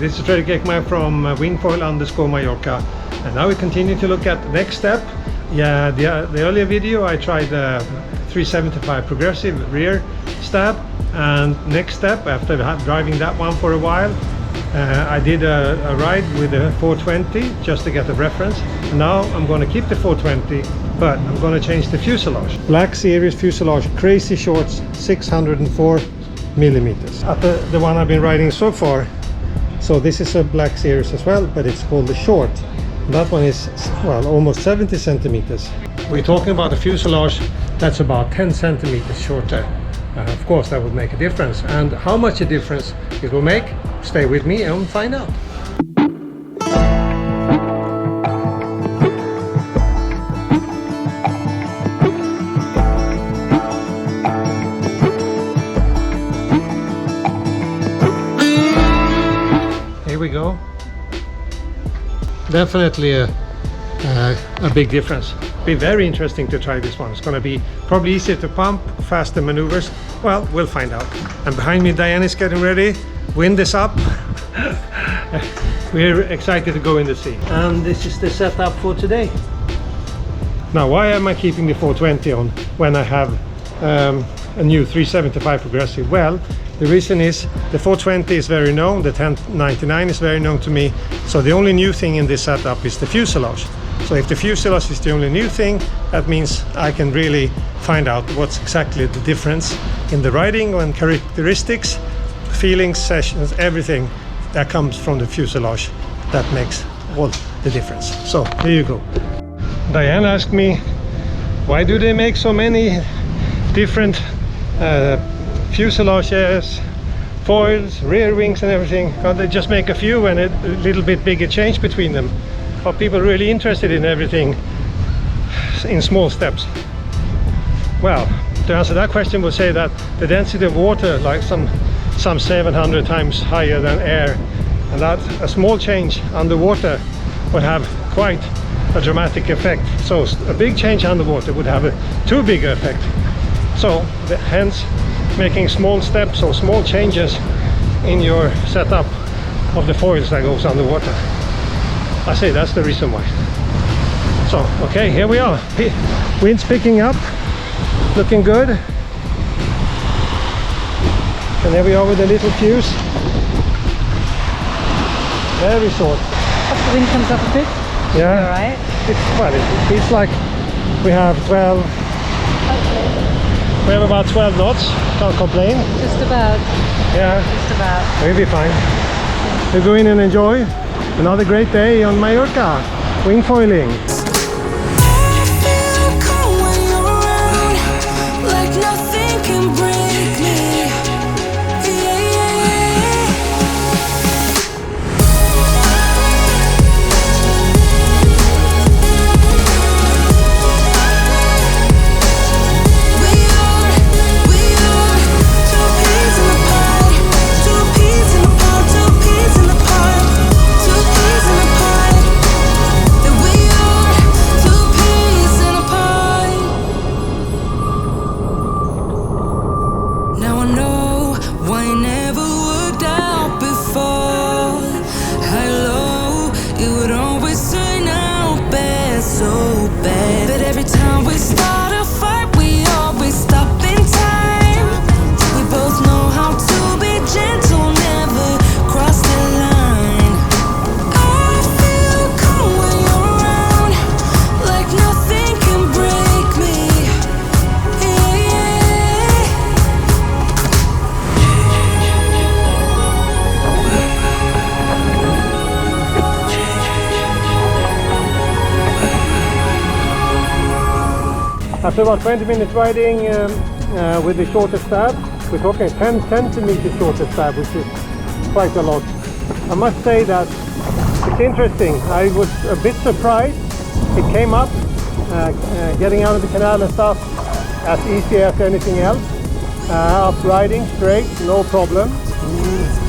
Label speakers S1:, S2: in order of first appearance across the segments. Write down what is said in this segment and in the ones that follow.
S1: this is Fredrik Ekman from wingfoil_Mallorca, and now we continue to look at the next step. Yeah, the earlier video I tried the 375 progressive rear stab, and next step after driving that one for a while, I did a ride with the 420 just to get a reference. Now I'm going to keep the 420, but I'm going to change the fuselage. Black Series fuselage, crazy shorts, 604 millimeters. At the one I've been riding so far, so this is a Black Series as well, but it's called the short. That one is, well, almost 70 centimeters. We're talking about a fuselage that's about 10 centimeters shorter. Of course that would make a difference, and how much a difference it will make, stay with me and find out. Here we go. Definitely a big difference. Be very interesting to try this one. It's going to be probably easier to pump, faster maneuvers. Well, we'll find out. And behind me, Diane is getting ready. Wind is up. We're excited to go in the sea. And this is the setup for today. Now, why am I keeping the 420 on when I have a new 375 progressive? Well, the reason is the 420 is very known, the 1099 is very known to me. So the only new thing in this setup is the fuselage. So if the fuselage is the only new thing, that means I can really find out what's exactly the difference in the riding and characteristics, feelings, sessions, everything that comes from the fuselage. That makes all the difference. So here you go. Diane asked me, why do they make so many different fuselages, foils, rear wings and everything? Can't they just make a few and a little bit bigger change between them? Are people really interested in everything in small steps? Well, to answer that question, we'll say that the density of water, like some 700 times higher than air, and that a small change underwater would have quite a dramatic effect. So a big change underwater would have a too big effect. So hence making small steps or small changes in your setup of the foils that goes underwater. I say that's the reason why. So, okay, here we are. Wind's picking up, looking good. And there we are with the little fuse. Very short.
S2: As the wind comes up a bit?
S1: Yeah.
S2: Alright.
S1: It feels like we have 12.
S2: Okay.
S1: We have about 12 knots. Can't complain.
S2: Just about.
S1: Yeah.
S2: Just about.
S1: We'll be fine. We'll go in and enjoy another great day on Mallorca, wingfoiling. After about 20 minutes riding with the shorter stab, we're talking 10 centimeters shorter stab, which is quite a lot. I must say that it's interesting. I was a bit surprised. It came up, getting out of the canal and stuff, as easy as anything else. Up riding straight, no problem.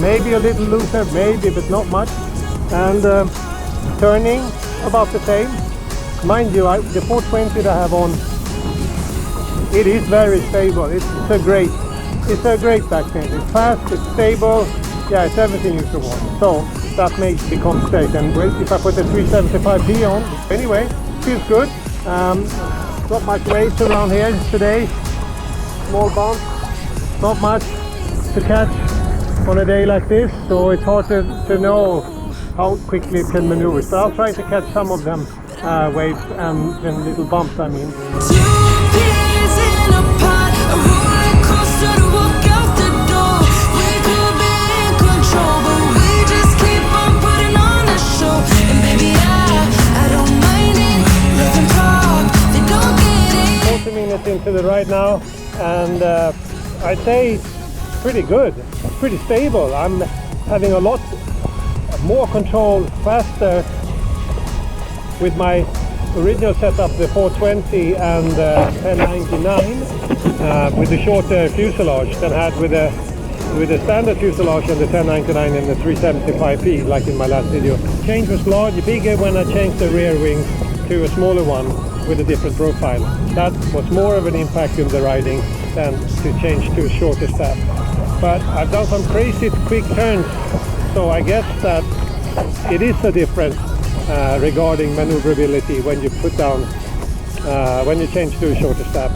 S1: Maybe a little looser, maybe, but not much. And turning about the same. Mind you, the 420 that I have on, it is very stable. It's a great backspin. It's fast, it's stable. Yeah, it's everything you should want. So that may become straight. And if I put the 375p on, anyway, feels good. Not much waves around here today. Small bump, not much to catch on a day like this, so it's hard to know how quickly it can maneuver. So I'll try to catch some of them waves and little bumps, I mean. Minutes into the ride now, and I'd say it's pretty good, pretty stable. I'm having a lot more control, faster with my original setup, the 420 and 1099, with the shorter fuselage than I had with the standard fuselage and the 1099 and the 375p, like in my last video. Change was bigger when I changed the rear wing to a smaller one with a different profile. That was more of an impact in the riding than to change to a shorter stab. But I've done some crazy quick turns, so I guess that it is a difference regarding maneuverability when you put down, when you change to a shorter stab.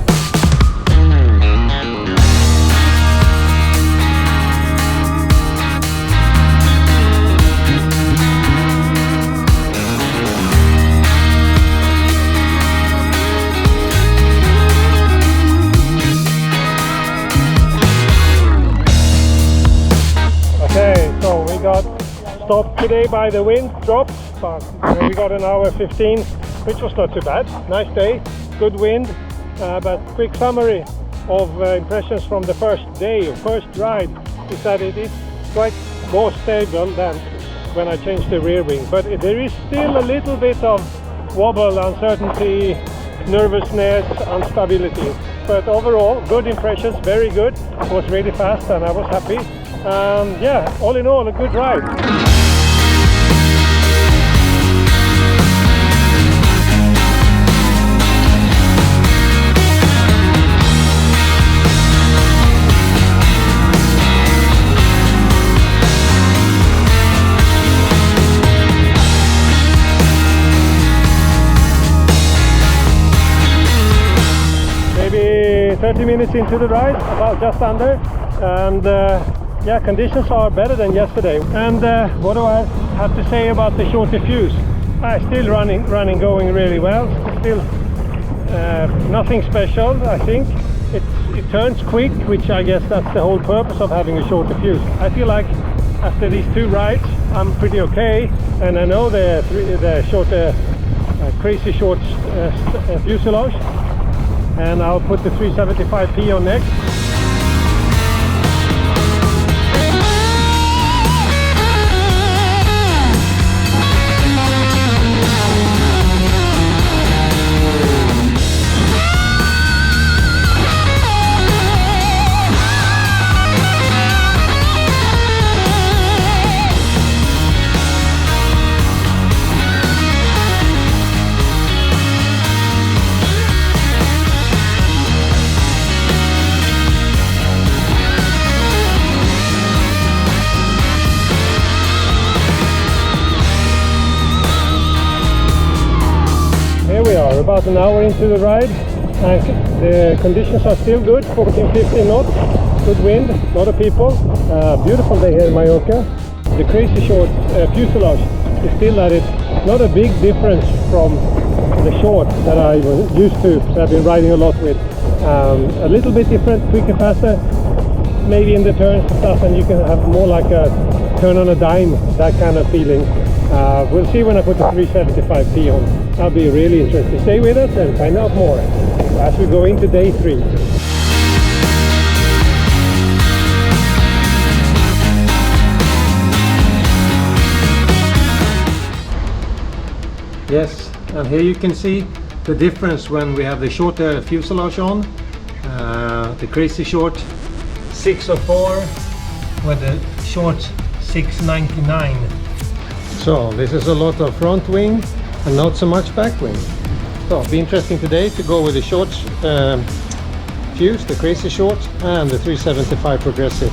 S1: Stopped today by the wind drops, but we got an hour 15, which was not too bad. Nice day, good wind, but quick summary of impressions from the first day, first ride, is that it is quite more stable than when I changed the rear wing, but there is still a little bit of wobble, uncertainty, nervousness, instability. But overall, good impressions, very good. It was really fast and I was happy. Yeah, all in all, a good ride. Maybe 30 minutes into the ride, about just under, and yeah, conditions are better than yesterday. And what do I have to say about the shorter fuse? Still running, going really well. Still nothing special. I think it turns quick, which I guess that's the whole purpose of having a shorter fuse. I feel like after these two rides, I'm pretty okay, and I know the shorter, crazy short fuselage, and I'll put the 375p on next. We are about an hour into the ride, and the conditions are still good. 14-15 knots, good wind, a lot of people, beautiful day here in Mallorca. The crazy short fuselage is still that it's not a big difference from the short that I was used to, that I've been riding a lot with. A little bit different, quicker, faster, maybe in the turns and stuff, and you can have more like a turn on a dime, that kind of feeling. We'll see when I put the 375p on. That'll be really interesting. Stay with us and find out more as we go into day 3. Yes, and here you can see the difference when we have the shorter fuselage on, the crazy short 604 with the short 699. So this is a lot of front wing and not so much back wing. So it'll be interesting today to go with the short fuse, the crazy short, and the 375 progressive.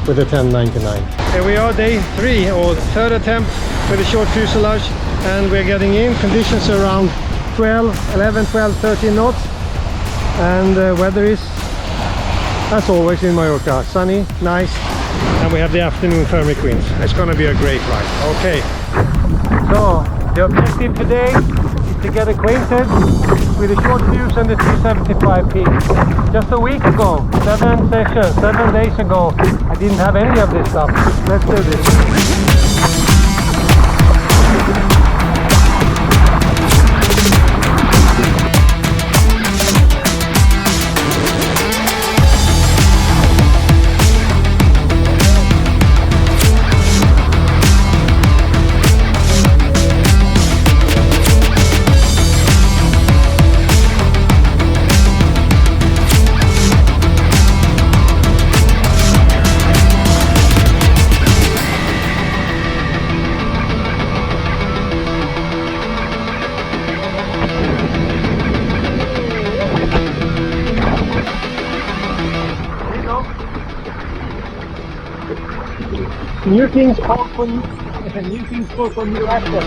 S1: with the 1099. Here we are, day 3 or third attempt with a short fuselage, and we're getting in. Conditions around 11, 12, 13 knots, and the weather is, as always in Mallorca, sunny, nice, and we have the afternoon thermic winds. It's going to be a great ride. Okay, so the objective today is to get acquainted with the short fuse and the 375p. Just a week ago, 7 days ago, I didn't have any of this stuff. Let's do this. New things call for new, new things call for new access.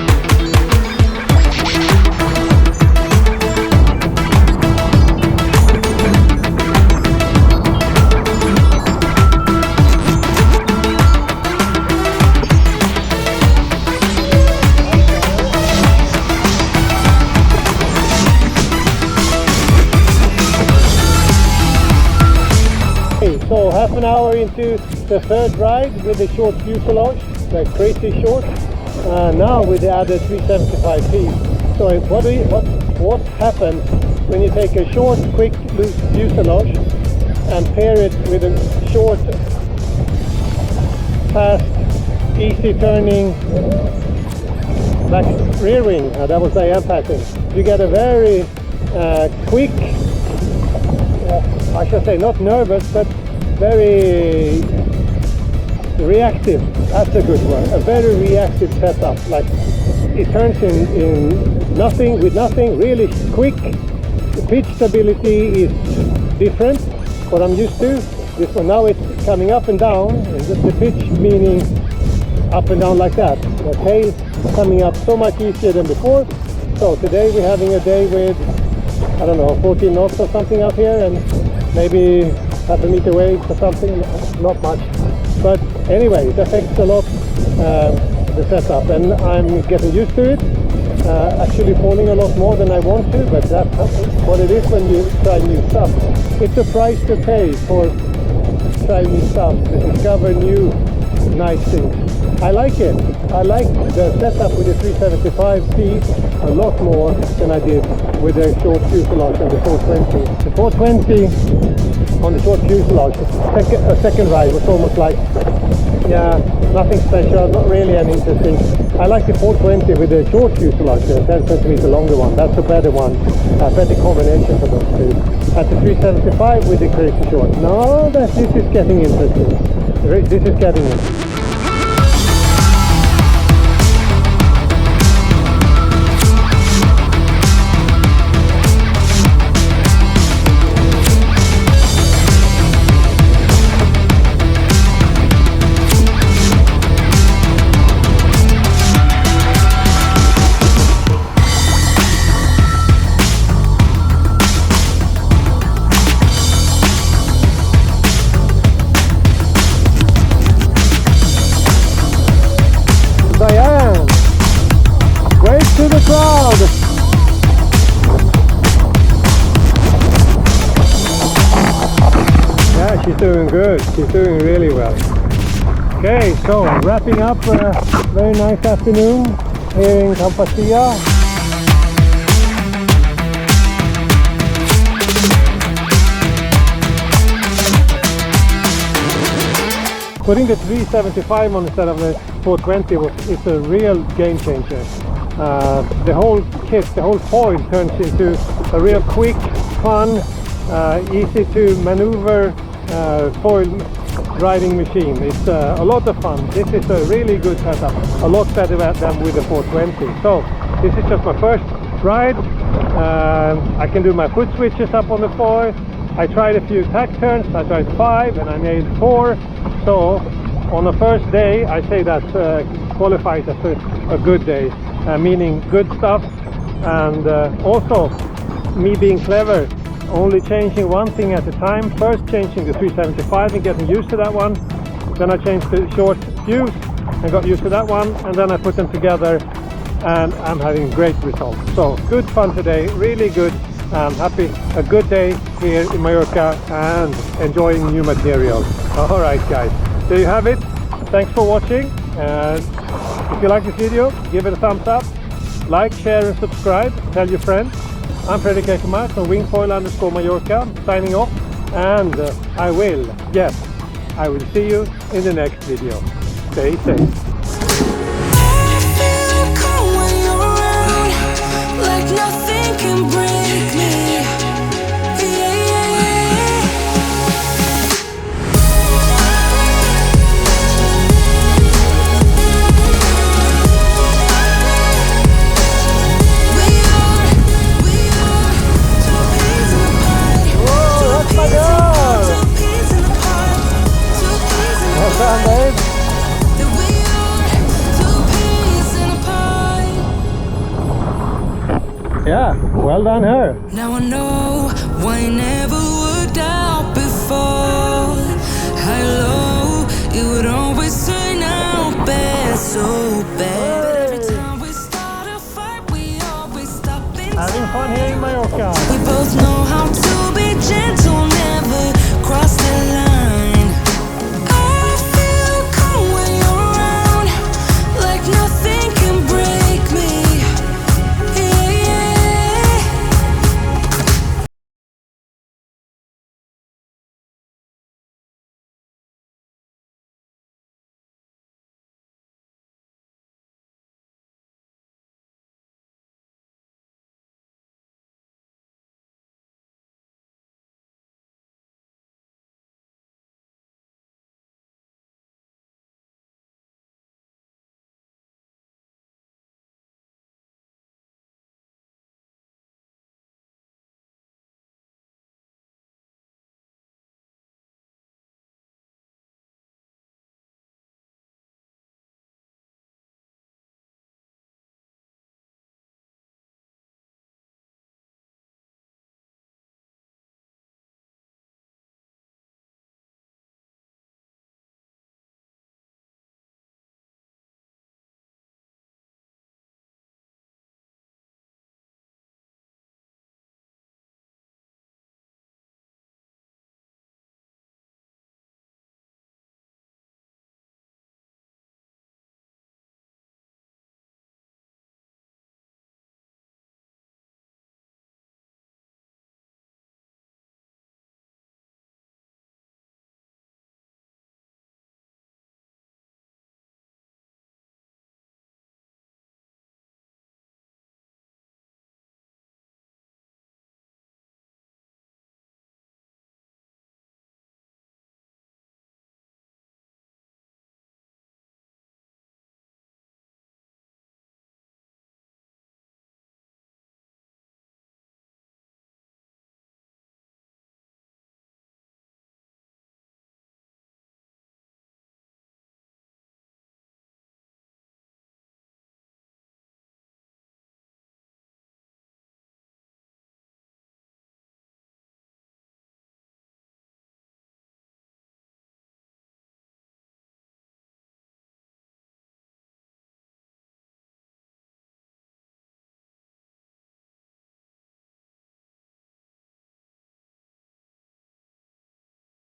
S1: So half an hour into the third ride with the short fuselage, like crazy short. Now with the added 375p. So what happens when you take a short, quick, loose fuselage and pair it with a short, fast, easy turning back rear wing? That was the passing. You get a very quick, I should say not nervous, but very reactive. That's a good word. A very reactive setup. Like it turns in nothing with nothing. Really quick. The pitch stability is different. What I'm used to. This one now it's coming up and down. And the pitch meaning up and down like that. The tail coming up so much easier than before. So today we're having a day with, I don't know, 14 knots or something out here, and maybe half a meter waves or something, not much. But anyway, it affects a lot the setup, and I'm getting used to it. Actually falling a lot more than I want to, but that's what it is when you try new stuff. It's a price to pay for trying new stuff, to discover new nice things. I like it. I like the setup with the 375C a lot more than I did with the short fuselage and the 420. The 420 on the short fuselage, a second ride was almost like, yeah, nothing special, not really an interesting. I like the 420 with the short fuselage, the 10 centimeter longer one. That's a better one, a better combination for those two. At the 375 with the crazy short. No, this is getting interesting. This is getting interesting. To the crowd. Yeah, she's doing good. She's doing really well. Okay, so wrapping up a very nice afternoon here in Campasilla. Putting the 375 on instead of the 420 is a real game changer. The whole kit, the whole foil turns into a real quick, fun, easy to maneuver foil riding machine. It's a lot of fun. This is a really good setup, a lot better than with the 420. So this is just my first ride. I can do my foot switches up on the foil. I tried a few tack turns. I tried 5 and I made 4. So on the first day, I say that qualifies as a good day, meaning good stuff, and also me being clever, only changing one thing at a time. First changing the 375 and getting used to that one, then I changed the short fuse and got used to that one, and then I put them together and I'm having great results. So good fun today, really good. I'm happy, a good day here in Mallorca and enjoying new material. All right guys, there you have it. Thanks for watching, and if you like this video, give it a thumbs up, like, share and subscribe, tell your friends. I'm Fredrik Ekman from wingfoil_Mallorca signing off, and I will see you in the next video. Stay safe.
S3: Nothing can break me.
S1: Yeah, well done her.
S3: Now I know why I never worked out before. High low, it would always turn out bad, so bad. But every time we start a fight, we always stop in time.
S1: Having fun here in Mallorca.
S3: We both know how to